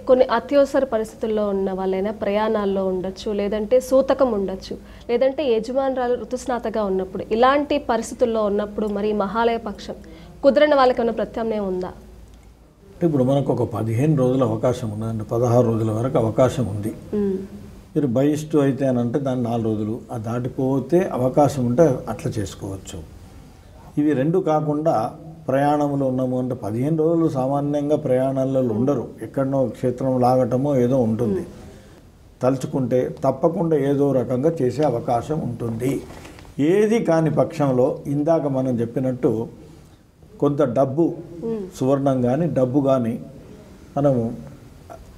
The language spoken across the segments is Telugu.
కొన్ని అత్యవసర పరిస్థితుల్లో ఉన్న వాళ్ళైనా ప్రయాణాల్లో ఉండొచ్చు, లేదంటే సూతకం ఉండొచ్చు, లేదంటే యజమానురాలు ఋతుస్నాతగా ఉన్నప్పుడు, ఇలాంటి పరిస్థితుల్లో ఉన్నప్పుడు మరి మహాలయ పక్షం కుదరని వాళ్ళకి ఏమైనా ప్రత్యామ్నాయం ఉందా? ఇప్పుడు మనకు ఒక 15 రోజుల అవకాశం ఉన్నదండి, 16 రోజుల వరకు అవకాశం ఉంది. మీరు బహిష్టు అయితే అని అంటే దాన్ని 4 రోజులు దాటిపోతే అవకాశం ఉంటే అట్లా చేసుకోవచ్చు. ఇవి రెండు కాకుండా ప్రయాణంలో ఉన్నాము అంటే 15 రోజులు సామాన్యంగా ప్రయాణాలలో ఉండరు, ఎక్కడనో క్షేత్రం లాగటమో ఏదో ఉంటుంది. తలుచుకుంటే తప్పకుండా ఏదో రకంగా చేసే అవకాశం ఉంటుంది. ఏది కాని పక్షంలో ఇందాక మనం చెప్పినట్టు కొంత డబ్బు, సువర్ణం కానీ డబ్బు కానీ మనము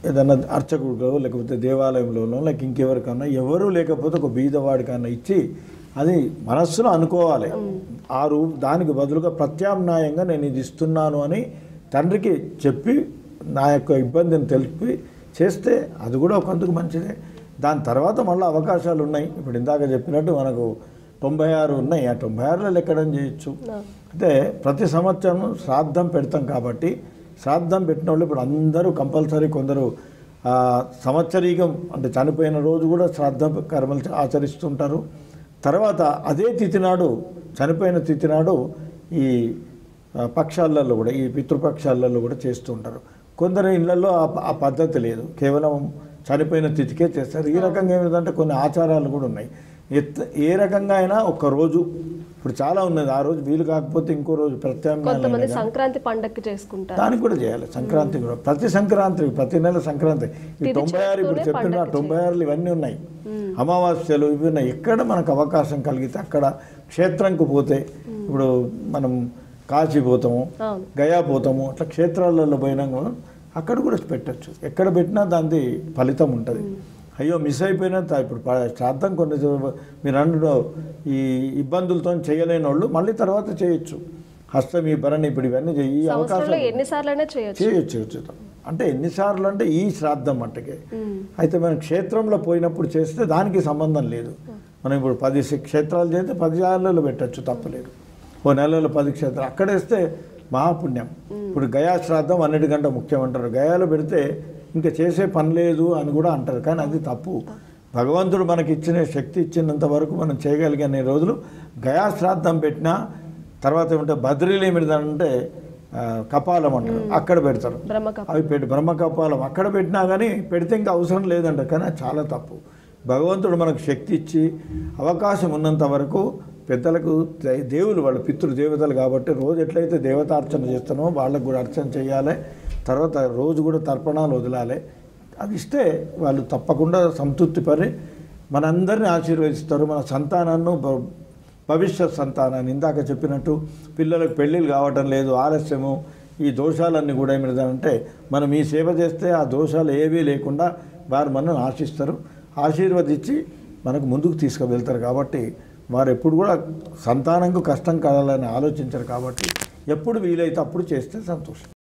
ఏదన్నా అర్చకుడిలో లేకపోతే దేవాలయంలోనో లేక ఇంకెవరికన్నా, ఎవరు లేకపోతే ఒక బీదవాడికన్నా ఇచ్చి అది మనస్సులో అనుకోవాలి. దానికి బదులుగా ప్రత్యామ్నాయంగా నేను ఇది ఇస్తున్నాను అని తండ్రికి చెప్పి నా యొక్క ఇబ్బందిని తెలిపి చేస్తే అది కూడా ఒకందుకు మంచిదే. దాని తర్వాత మళ్ళీ అవకాశాలు ఉన్నాయి. ఇప్పుడు ఇందాక చెప్పినట్టు మనకు 96 ఉన్నాయి, ఆ 96లో లెక్కడం చేయొచ్చు. అంటే ప్రతి సంవత్సరం శ్రాద్ధం పెడతాం కాబట్టి శ్రాద్ధం పెట్టిన వాళ్ళు ఇప్పుడు అందరూ కంపల్సరీ, కొందరు సంవత్సరీకం అంటే చనిపోయిన రోజు కూడా శ్రాద్ధ కర్మలు ఆచరిస్తుంటారు. తర్వాత అదే తిథి నాడు, చనిపోయిన తిథి నాడు ఈ పక్షాలలో కూడా, ఈ పితృపక్షాలలో కూడా చేస్తూ ఉంటారు. కొందరు ఇళ్లలో ఆ పద్ధతి లేదు, కేవలం చనిపోయిన తిథికే చేస్తారు. ఈ రకంగా ఏమిటంటే కొన్ని ఆచారాలు కూడా ఉన్నాయి. ఏ రకంగా అయినా ఒక రోజు, ఇప్పుడు చాలా ఉన్నది, ఆ రోజు వీలు కాకపోతే ఇంకో రోజు ప్రత్యామ్నాయం. సంక్రాంతి పండగకి చేసుకుంటారు, దానికి కూడా చేయాలి. సంక్రాంతి కూడా ప్రతి సంక్రాంతికి, ప్రతి నెల సంక్రాంతి. ఈ 96 ఇప్పుడు చెప్పిన 96 ఇవన్నీ ఉన్నాయి, అమావాస్యలు ఇవి ఉన్నాయి. ఎక్కడ మనకు అవకాశం కలిగితే అక్కడ క్షేత్రంకు పోతే, ఇప్పుడు మనం కాశీ పోతాము, గయా పోతాము, అట్లా క్షేత్రాలలో పోయినా కూడా అక్కడ కూడా పెట్టచ్చు. ఎక్కడ పెట్టినా దాని ఫలితం ఉంటుంది. అయ్యో మిస్ అయిపోయినా ఇప్పుడు శ్రాద్ధం కొన్ని మీరు అన్నట్టు ఈ ఇబ్బందులతో చేయలేని వాళ్ళు మళ్ళీ తర్వాత చేయొచ్చు. హస్తమి, భరణి, ఇప్పుడు ఇవన్నీ ఈ అవకాశం చేయొచ్చు. అంటే ఎన్నిసార్లు అంటే ఈ శ్రాద్ధం మట్టుకే. అయితే మనం క్షేత్రంలో పోయినప్పుడు చేస్తే దానికి సంబంధం లేదు. మనం ఇప్పుడు 10 క్షేత్రాలు చేస్తే 10 సార్లు పెట్టచ్చు, తప్పలేదు. ఓ నెలలో 10 క్షేత్రాలు అక్కడ వేస్తే మహాపుణ్యం. ఇప్పుడు గయా శ్రాద్ధం అన్నిటికంటే ముఖ్యం అంటారు. గయాలో పెడితే ఇంకా చేసే పని లేదు అని కూడా అంటారు, కానీ అది తప్పు. భగవంతుడు మనకి ఇచ్చిన శక్తి ఇచ్చినంత వరకు మనం చేయగలిగిన రోజులు గయా శ్రాద్ధం పెట్టినా, తర్వాత ఏమంటే బద్రీలు ఏమిటంటే కపాలం అంటారు, అక్కడ పెడతారు. అవి బ్రహ్మకపాలం అక్కడ పెట్టినా కానీ పెడితే ఇంకా అవసరం లేదంటారు, కానీ అది చాలా తప్పు. భగవంతుడు మనకు శక్తి ఇచ్చి అవకాశం ఉన్నంత వరకు పెద్దలకు, దేవులు వాళ్ళ పితృదేవతలు కాబట్టి రోజు ఎట్లయితే దేవతార్చన చేస్తామో వాళ్ళకు కూడా అర్చన చేయాలి. తర్వాత రోజు కూడా తర్పణాలు వదలాలి. అది ఇస్తే వాళ్ళు తప్పకుండా సంతృప్తి పడి మనందరినీ ఆశీర్వదిస్తారు. మన సంతానాన్ని, భవిష్యత్ సంతానాన్ని, ఇందాక చెప్పినట్టు పిల్లలకు పెళ్ళిళ్ళు కావటం లేదు, ఆలస్యము, ఈ దోషాలన్నీ కూడా ఏమిటంటే మనం ఈ సేవ చేస్తే ఆ దోషాలు ఏవీ లేకుండా వారు మనల్ని ఆశిస్తారు, ఆశీర్వదించి మనకు ముందుకు తీసుకువెళ్తారు. కాబట్టి వారు ఎప్పుడు కూడా సంతానంకు కష్టం కలగాలని ఆలోచించరు. కాబట్టి ఎప్పుడు వీలైతే అప్పుడు చేస్తే సంతోషం.